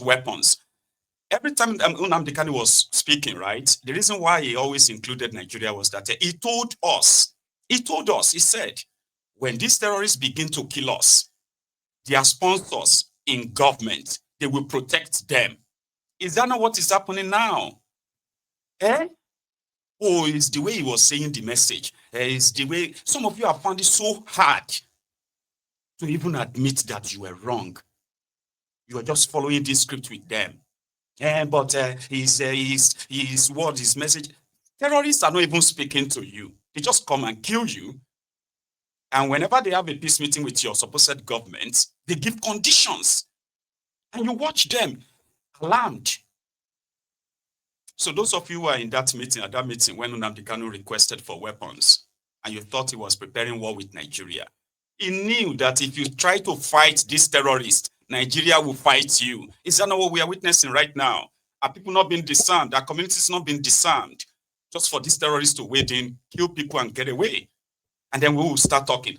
weapons. Every time Nnamdi Kanu was speaking, right, the reason why he always included Nigeria was that he told us, he said, when these terrorists begin to kill us, their sponsors in government, they will protect them. Is that not what is happening now? Oh, it's the way he was saying the message. It's the way some of you have found it so hard to even admit that you were wrong. You are just following this script with them. But his word, his message, terrorists are not even speaking to you. They just come and kill you. And whenever they have a peace meeting with your supposed government, they give conditions. And you watch them alarmed. So those of you who are in that meeting, at that meeting when Nnamdi Kanu requested for weapons, and you thought he was preparing war with Nigeria, he knew that if you try to fight these terrorists, Nigeria will fight you. Is that not what we are witnessing right now? Are people not being disarmed? Are communities not being disarmed? Just for these terrorists to wade in, kill people and get away. And then we will start talking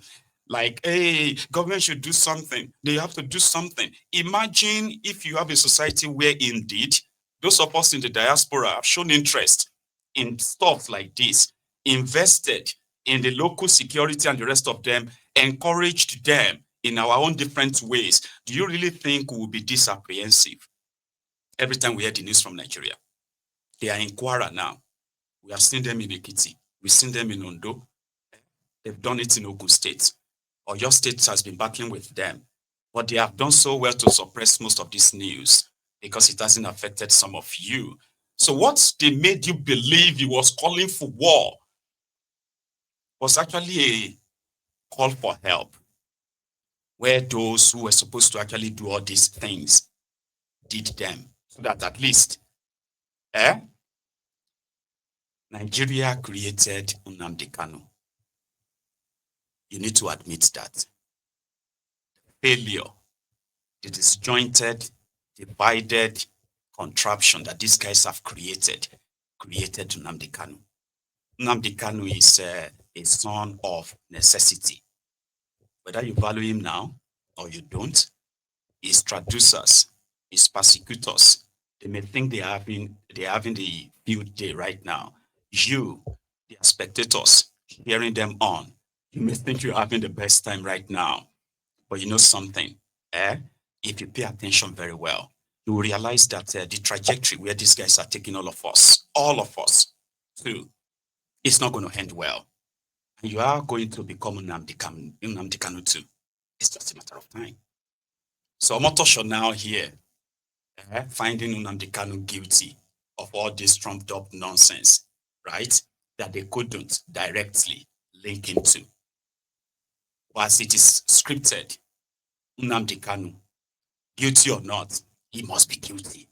like, hey, government should do something. They have to do something. Imagine if you have a society where indeed those of us in the diaspora have shown interest in stuff like this, invested in the local security and the rest of them, encouraged them in our own different ways. Do you really think we will be this apprehensive every time we hear the news from Nigeria? They are in Kwara now. We have seen them in Ekiti. We've seen them in Ondo. They've done it in Ogun State. Oyo State has been battling with them. But they have done so well to suppress most of this news because it hasn't affected some of you. So what they made you believe he was calling for war was actually a call for help, where those who were supposed to actually do all these things did them, so that at least Nigeria created Nnamdi Kanu. You need to admit that. Failure, the disjointed, divided contraption that these guys have created Nnamdi Kanu. Nnamdi Kanu is a son of necessity. Whether you value him now or you don't, his traducers, his persecutors, they may think they're having the field day right now. You, the spectators, hearing them on, you may think you're having the best time right now. But you know something, if you pay attention very well, you will realize that the trajectory where these guys are taking all of us to, it's not going to end well. And you are going to become Nnamdi Kanu too. It's just a matter of time. So Omotosho now here, finding Nnamdi Kanu guilty of all this trumped up nonsense, right? That they couldn't directly link into. As it is scripted, Nnamdi Kanu, guilty or not, he must be guilty.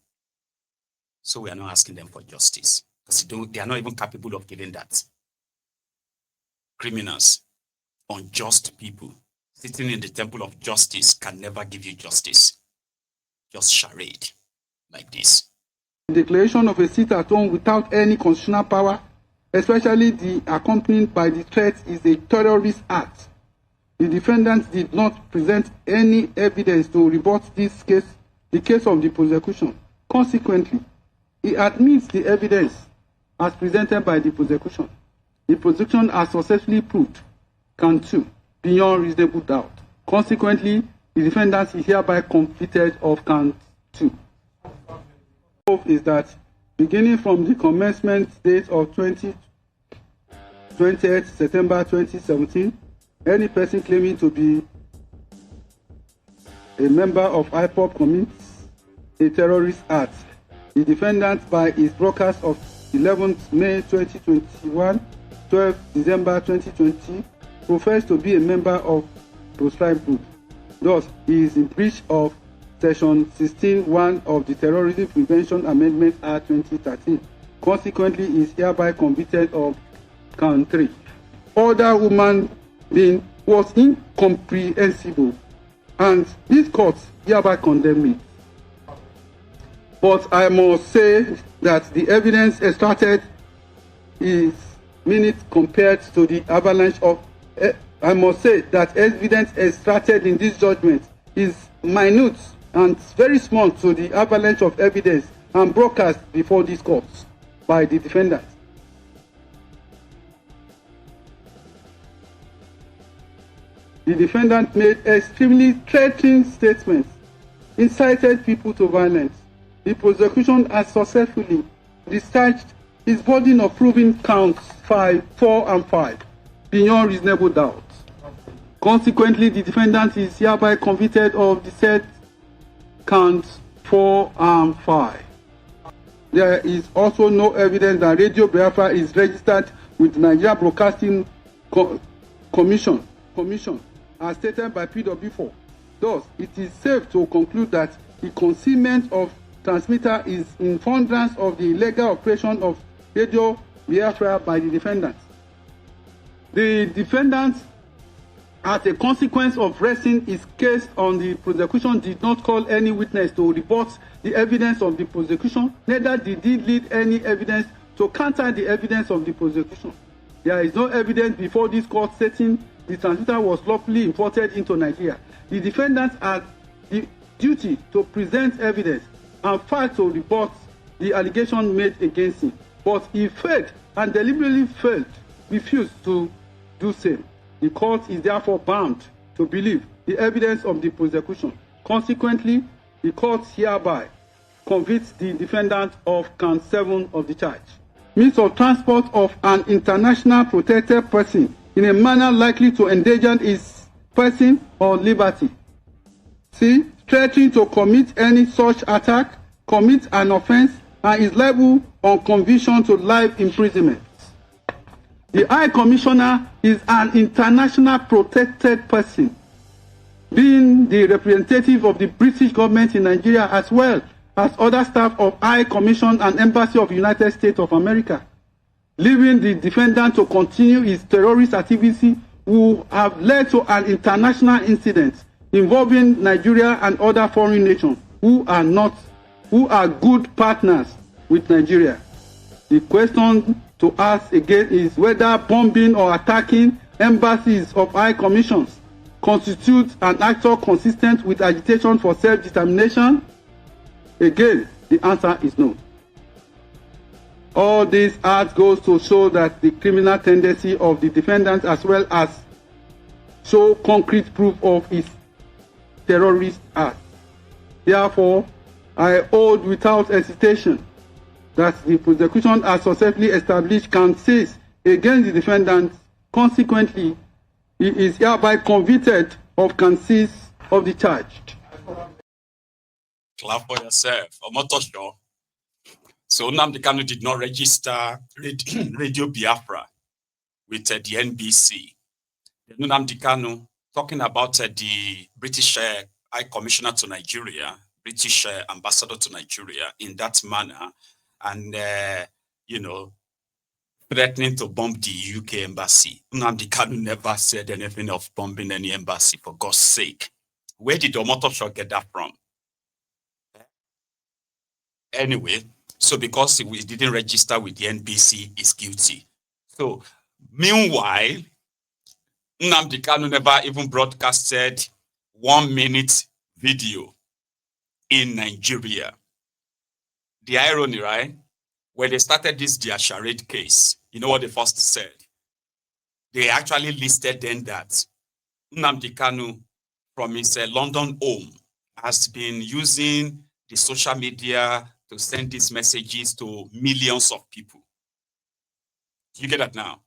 So we are not asking them for justice, because they are not even capable of giving that. Criminals, unjust people, sitting in the temple of justice can never give you justice. Just charade like this. The declaration of a sit at home without any constitutional power, especially the accompanied by the threat, is a terrorist act. The defendant did not present any evidence to rebut the case of the prosecution. Consequently, he admits the evidence as presented by the prosecution. The prosecution has successfully proved CONT 2 beyond reasonable doubt. Consequently, the defendant is hereby convicted of CONT 2. Is that beginning from the commencement date of 20th September 2017, any person claiming to be a member of IPOB commits a terrorist act. The defendant, by his broadcast of 11th May 2021, 12th December 2020, professed to be a member of proscribed group. Thus, he is in breach of Section 16(1) of the Terrorism Prevention Amendment Act 2013. Consequently, he is hereby convicted of CONT 3. Other woman being was incomprehensible, and this court hereby condemned it. But I must say that the evidence extracted is minute compared to the avalanche of. I must say that evidence extracted in this judgment is minute and very small to the avalanche of evidence and broadcast before this court by the defendant. The defendant made extremely threatening statements, incited people to violence. The prosecution has successfully discharged its burden of proving counts 5, 4, and 5 beyond reasonable doubt. Consequently, the defendant is hereby convicted of the said counts 4 and 5. There is also no evidence that Radio Biafra is registered with the Nigeria Broadcasting Commission, as stated by PW4. Thus, it is safe to conclude that the concealment of transmitter is in furtherance of the illegal operation of Radio Biafra by the defendant. The defendant, as a consequence of resting his case on the prosecution, did not call any witness to rebut the evidence of the prosecution, neither did he lead any evidence to counter the evidence of the prosecution. There is no evidence before this court stating the transmitter was lawfully imported into Nigeria. The defendant has the duty to present evidence and fight to rebut the allegation made against him, but he failed and deliberately refused to do so. The court is therefore bound to believe the evidence of the prosecution. Consequently, the court hereby convicts the defendant of count 7 of the charge. Means of transport of an international protected person in a manner likely to endanger his person or liberty. C. Threatening to commit any such attack, commit an offense, and is liable on conviction to life imprisonment. The High Commissioner is an international protected person, being the representative of the British government in Nigeria as well as other staff of High Commission and Embassy of the United States of America, leaving the defendant to continue his terrorist activity who have led to an international incident involving Nigeria and other foreign nations who are good partners with Nigeria. The question to ask again is whether bombing or attacking embassies of high commissions constitutes an actor consistent with agitation for self-determination. Again, the answer is no. All these acts goes to show that the criminal tendency of the defendant as well as show concrete proof of his terrorist act. Therefore, I hold without hesitation that the prosecution has successfully established count 6 against the defendant. Consequently, he is hereby convicted of count 6 of the charge. Clap for yourself. Omotosho. So Nnamdi Kanu did not register Radio Biafra with the NBC. Nnamdi Kanu, talking about the British High Commissioner to Nigeria, British Ambassador to Nigeria in that manner, and, threatening to bomb the UK embassy. Nnamdi Kanu never said anything of bombing any embassy, for God's sake. Where did Omotosho get that from? Anyway, so because he didn't register with the NBC, he's guilty. So, meanwhile, Nnamdi Kanu never even broadcasted 1 minute video in Nigeria. The irony, right? When they started their charade case, you know what they first said? They actually listed then that Nnamdi Kanu from his London home has been using the social media to send these messages to millions of people. You get that now?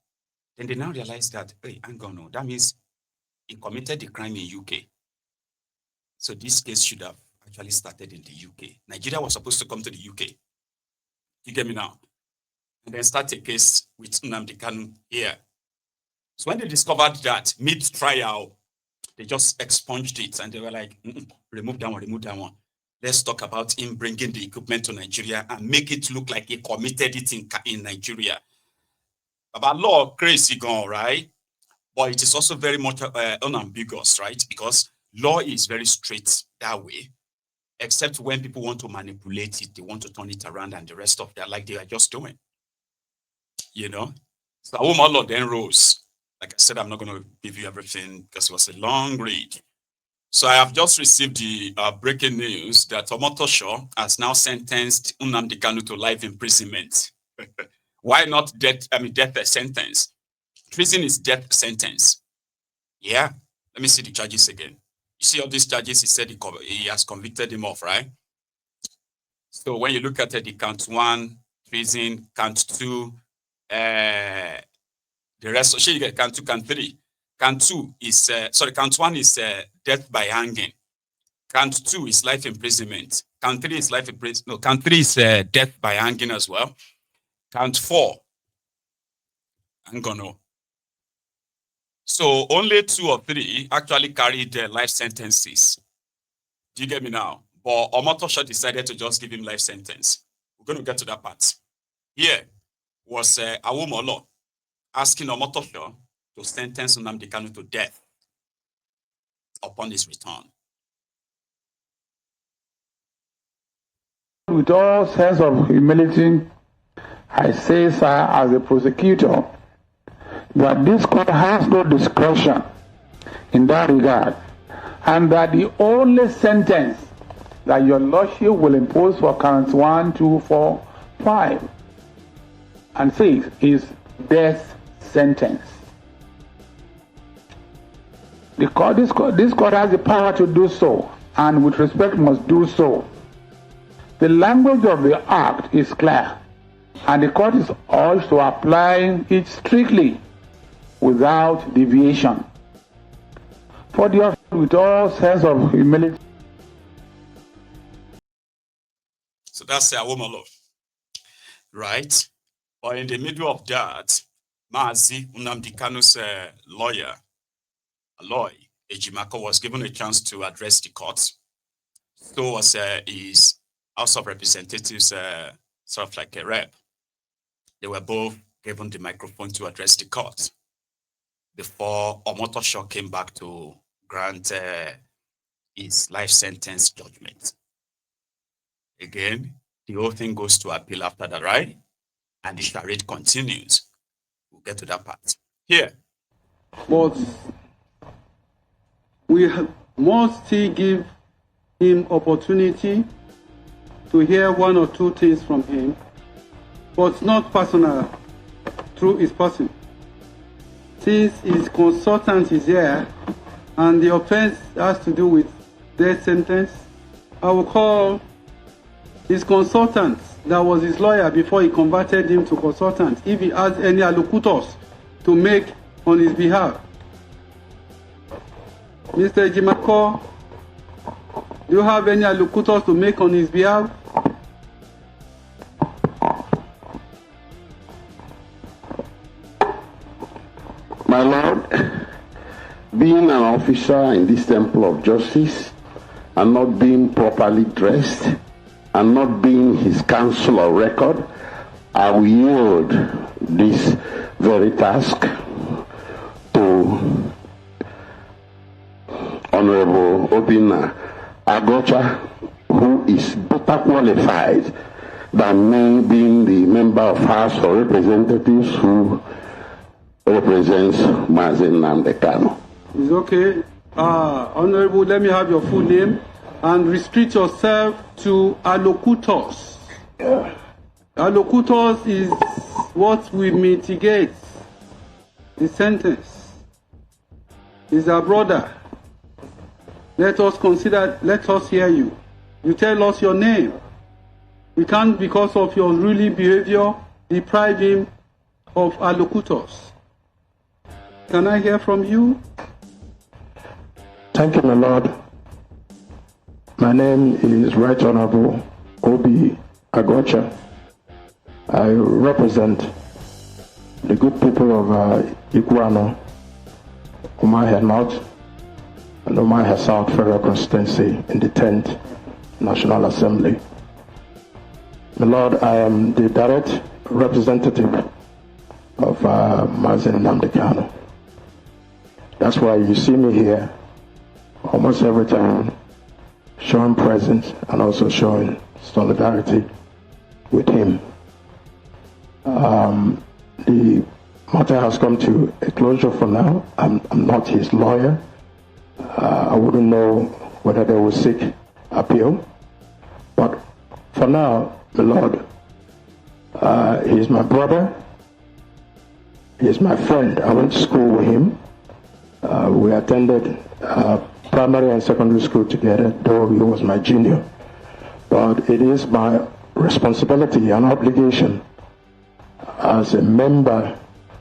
Then they now realize that, hey, hang on, no, that means he committed the crime in UK. So this case should have actually started in the UK. Nigeria was supposed to come to the UK. You get me now? And then start a case with Nnamdi Kanu here. So when they discovered that mid-trial, they just expunged it and they were like, remove that one. Let's talk about him bringing the equipment to Nigeria and make it look like he committed it in Nigeria. About law, crazy gone, right? But it is also very much unambiguous, right? Because law is very straight that way, except when people want to manipulate it, they want to turn it around and the rest of that, like they are just doing. So Law then rose. Like I said, I'm not going to give you everything because it was a long read. So I have just received the breaking news that Omotosho has now sentenced Nnamdi Kanu to life imprisonment. Why not death? I mean, death sentence. Treason is death sentence. Yeah. Let me see the charges again. You see all these charges he said he has convicted him of, right? So when you look at it, the count 1, treason, count 2, the rest, so you get count 2, count 3. Count 2 is, count 1 is death by hanging. Count 2 is life imprisonment. Count 3 is life imprisonment. No, count 3 is death by hanging as well. Count 4, I'm gonna. So only 2 or 3 actually carried life sentences. Do you get me now? But Omotosho decided to just give him life sentence. We're going to get to that part. Here was Awomolo asking Omotosho to sentence Nnamdi Kanu to death upon his return. With all sense of humility, I say, sir, as a prosecutor, that this court has no discretion in that regard, and that the only sentence that your lordship will impose for counts 1, 2, 4, 5, and 6 is death sentence. This court has the power to do so, and with respect must do so. The language of the act is clear, and the court is urged to apply it strictly without deviation. For the with all sense of humility. So that's Awomolo, right? But in the middle of that, Mazi, Nnamdi Kanu's lawyer, Aloy Ejimako, was given a chance to address the court. So was his House of Representatives, sort of like a rep. They were both given the microphone to address the court before Omotosho came back to grant his life sentence judgment. Again, the whole thing goes to appeal after that, right? And the charade continues. We'll get to that part. Here. But we must still give him opportunity to hear 1 or 2 things from him, but not personal through his person. Since his consultant is here, and the offense has to do with death sentence, I will call his consultant, that was his lawyer before he converted him to consultant, if he has any allocutors to make on his behalf. Mr. Ejimako, do you have any allocutors to make on his behalf? My Lord, being an officer in this temple of justice and not being properly dressed and not being his counsel of record, I will yield this very task to Honorable Obinna Agocha, who is better qualified than me, being the member of House of Representatives who represents Mazi Nnamdi Kanu. It's okay. Honorable, let me have your full name and restrict yourself to allocutors. Yeah. Allocutors is what will mitigate the sentence. Is our brother. Let us hear you. You tell us your name. We can't, because of your unruly behavior, deprive him of allocutors. Can I hear from you? Thank you, my Lord. My name is Right Honorable Obi Agocha. I represent the good people of Iguano, Umuahia North and Umuahia South Federal Constituency in the 10th National Assembly. My Lord, I am the direct representative of Mazi Nnamdi Kanu. That's why you see me here almost every time, showing presence and also showing solidarity with him. The matter has come to a closure for now. I'm not his lawyer. I wouldn't know whether they will seek appeal. But for now, the Lord, he's my brother, he's my friend. I went to school with him. We attended primary and secondary school together, though he was my junior. But it is my responsibility and obligation as a member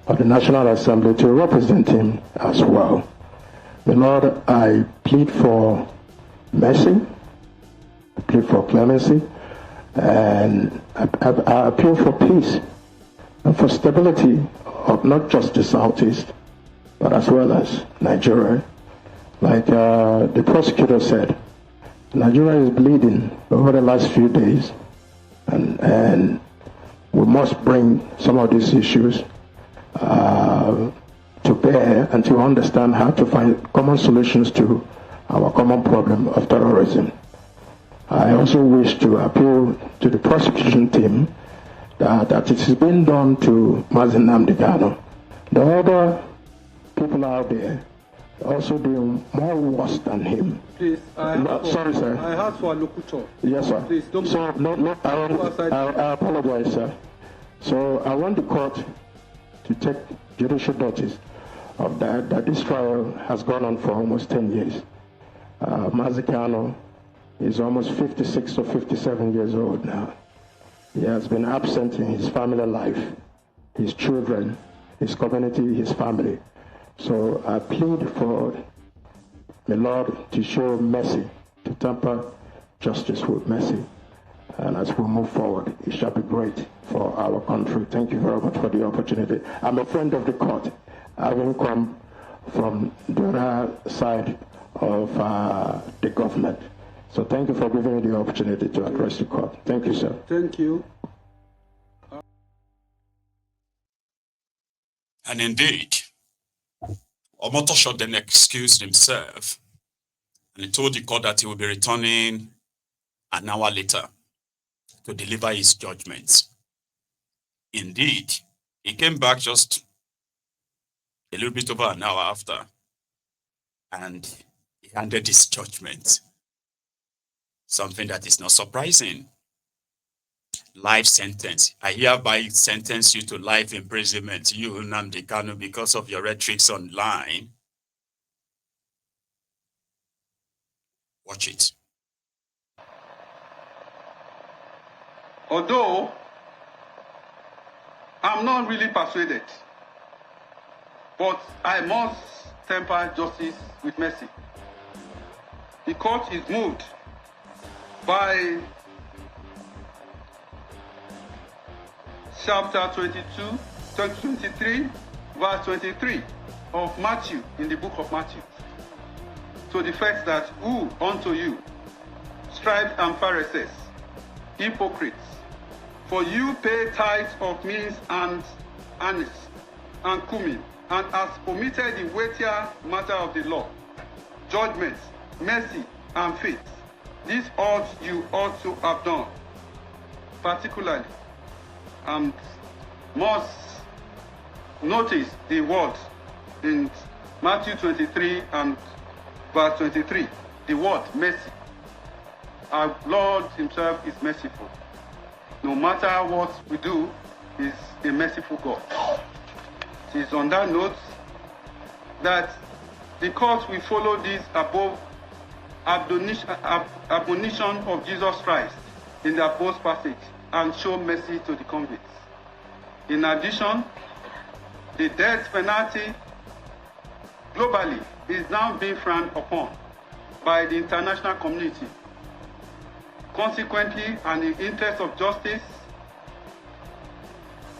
of the National Assembly to represent him as well. The Lord, I plead for mercy, I plead for clemency, and I appeal for peace and for stability of not just the Southeast, but as well as Nigeria. Like the prosecutor said, Nigeria is bleeding over the last few days, and we must bring some of these issues to bear and to understand how to find common solutions to our common problem of terrorism. I also wish to appeal to the prosecution team that it is being done to Mazi Nnamdi Kanu. The other people out there also doing more worse than him. Please, sorry, sir. I asked for a locutor. Yes, sir. Please don't. So, I apologize, sir. So, I want the court to take judicial notice of that this trial has gone on for almost 10 years. Mazi Kanu is almost 56 or 57 years old now. He has been absent in his family life, his children, his community, his family. So I plead for the Lord to show mercy, to temper justice with mercy. And as we move forward, it shall be great for our country. Thank you very much for the opportunity. I'm a friend of the court, having come from the other side of the government. So thank you for giving me the opportunity to address the court. Thank you, sir. Thank you. And indeed, Omotosho then excused himself, and he told the court that he will be returning an hour later to deliver his judgments. Indeed, he came back just a little bit over an hour after, and he handed his judgment. Something that is not surprising. Life sentence. I hereby sentence you to life imprisonment, you Nnamdi Kanu, because of your rhetorics online. Watch it. Although I'm not really persuaded, but I must temper justice with mercy. The court is moved by chapter 23, verse 23 of Matthew, in the book of Matthew, to the fact that who unto you, scribes and Pharisees, hypocrites, for you pay tithes of mint and anise and cumin, and has omitted the weightier matter of the law, judgment, mercy, and faith. This you ought to have done, particularly, and must notice the word in Matthew 23 and verse 23, the word mercy. Our Lord himself is merciful. No matter what we do, is a merciful God. It is on that note that the court will follow this above admonition of Jesus Christ in the above passage and show mercy to the convicts. In addition, the death penalty globally is now being frowned upon by the international community. Consequently, and in the interest of justice,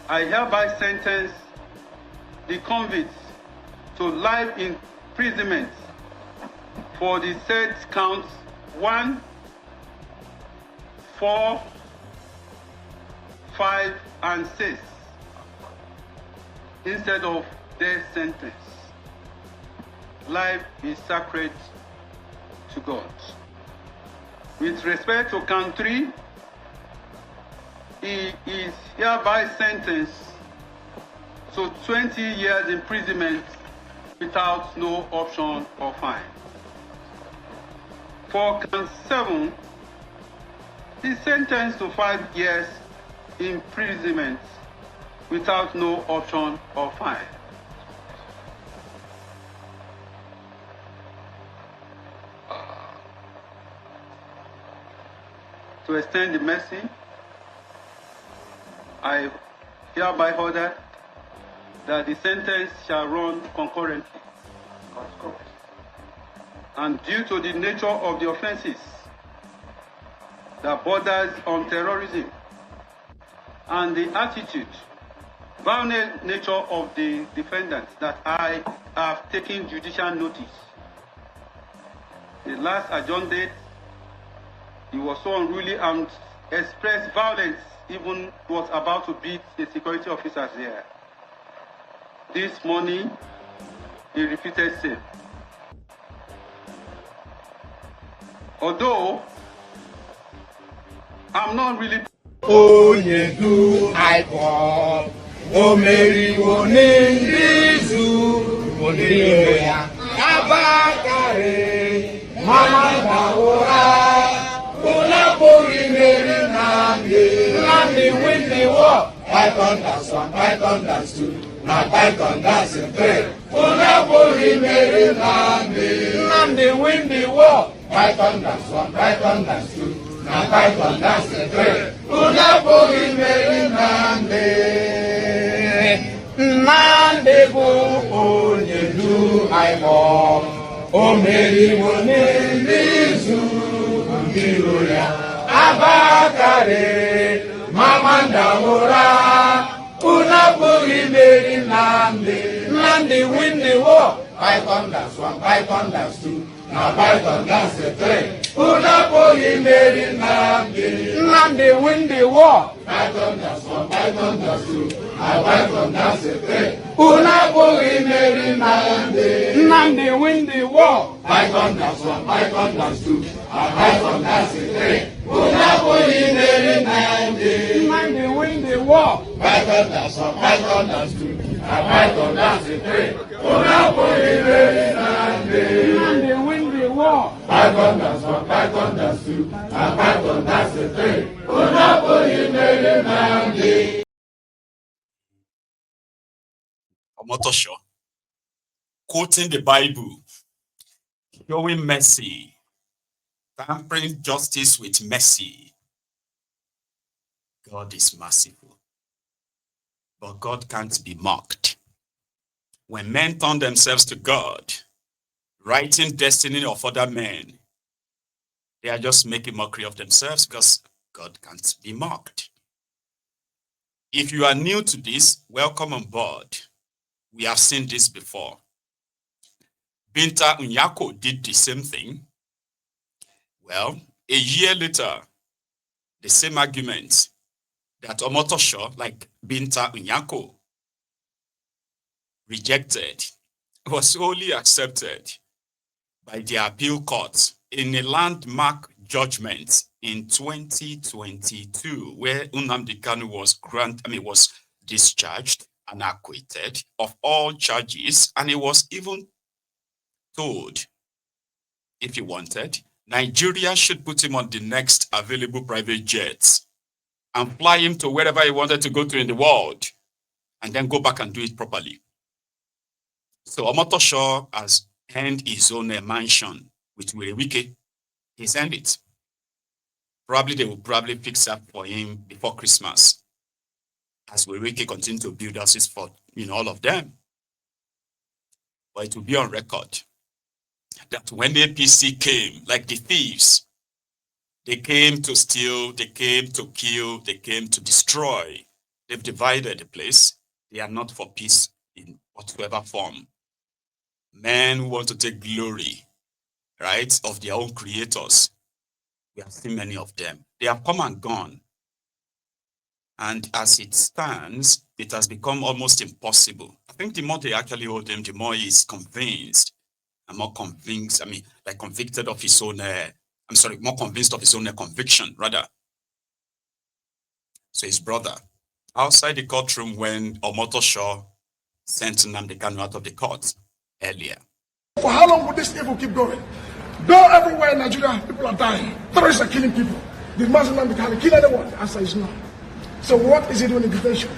I hereby sentence the convicts to life imprisonment for the said counts 1, 4, 5, and 6 instead of death sentence. Life is sacred to God. With respect to count 3, he is hereby sentenced to 20 years imprisonment without no option or fine. For count 7, he sentenced to 5 years imprisonment without no option or fine. To extend the mercy, I hereby order that the sentence shall run concurrently. And due to the nature of the offenses that borders on terrorism and the attitude, violent nature of the defendant that I have taken judicial notice. The last adjourned date, he was so unruly and expressed violence, even was about to beat the security officers there. This morning, he repeated same. Although I'm not really onye du aịkọ o meriwo n'Ndizu n'ime ya abakarị mama dawụra ụlọ pụrụ imeri Nnamdi win the war. Python that's 1, Python that's 2, na Python that's 3. Ụlọ pụrụ imeri Nnamdi win the war. Python that's 1, Python that's 2. Na Python that's 3. Una pụghị imeri Nnamdi bụ onye du aịkọ o meriwo n'Ndizu ndị iro ya abakarị mama ndawụra una pụghị imeri Nnamdi win the war. Python that's 1, Python that's 2. Na Python that's 3. Una pụghị imeri Nnamdi win the war. Python that's 1, Python that's 2. Na Python that's 3. Una pụghị imeri Nnamdi win the war. Python that's 1, Python that's 2. Na Python that's 3. Una pụghị imeri Nnamdi win the war. Python that's 1, Python that's 2. Na Python that's 3. Una pụghị imeri Nnamdi win the war. Python that's 1, Python that's 2. Na Python that's 3. Una pụghị imeri Nnamdi. Omotosho, quoting the Bible, showing mercy, tampering justice with mercy. God is merciful, but God can't be mocked. When men turn themselves to God, writing destiny of other men, they are just making mockery of themselves because God can't be mocked. If you are new to this, welcome on board. We have seen this before. Binta Nyako did the same thing. Well, a year later, the same argument that Omotosho, like Binta Nyako, rejected, was only accepted by the appeal court in a landmark judgment in 2022, where Nnamdi Kanu was was discharged and acquitted of all charges, and he was even told, if he wanted, Nigeria should put him on the next available private jets and fly him to wherever he wanted to go to in the world, and then go back and do it properly. So Omotosho has earned his own mansion with Wirewike. He's earned it. Probably they will probably fix up for him before Christmas, as Wirewike continue to build houses for all of them. But it will be on record that when the APC came, like the thieves, they came to steal, they came to kill, they came to destroy. They've divided the place. They are not for peace in whatsoever form. Men who want to take glory, right, of their own creators. We have seen many of them. They have come and gone. And as it stands, it has become almost impossible. I think the more they actually hold him, the more he's convinced, and more convinced, like convicted of his own, more convinced of his own conviction, rather. So his brother, outside the courtroom when Omotosho sent Nnamdi Kanu out of the court earlier. For how long would this evil keep going? Though everywhere in Nigeria, people are dying. Terrorists are killing people. Did Mazi Nnamdi kill anyone? The answer is no. So what is he doing in detention?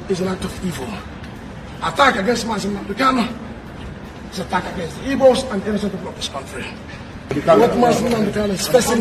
It's an act of evil. Attack against Mazi Nnamdi is attack against the Igbos and innocent people of this country. What Mazi Nnamdi is facing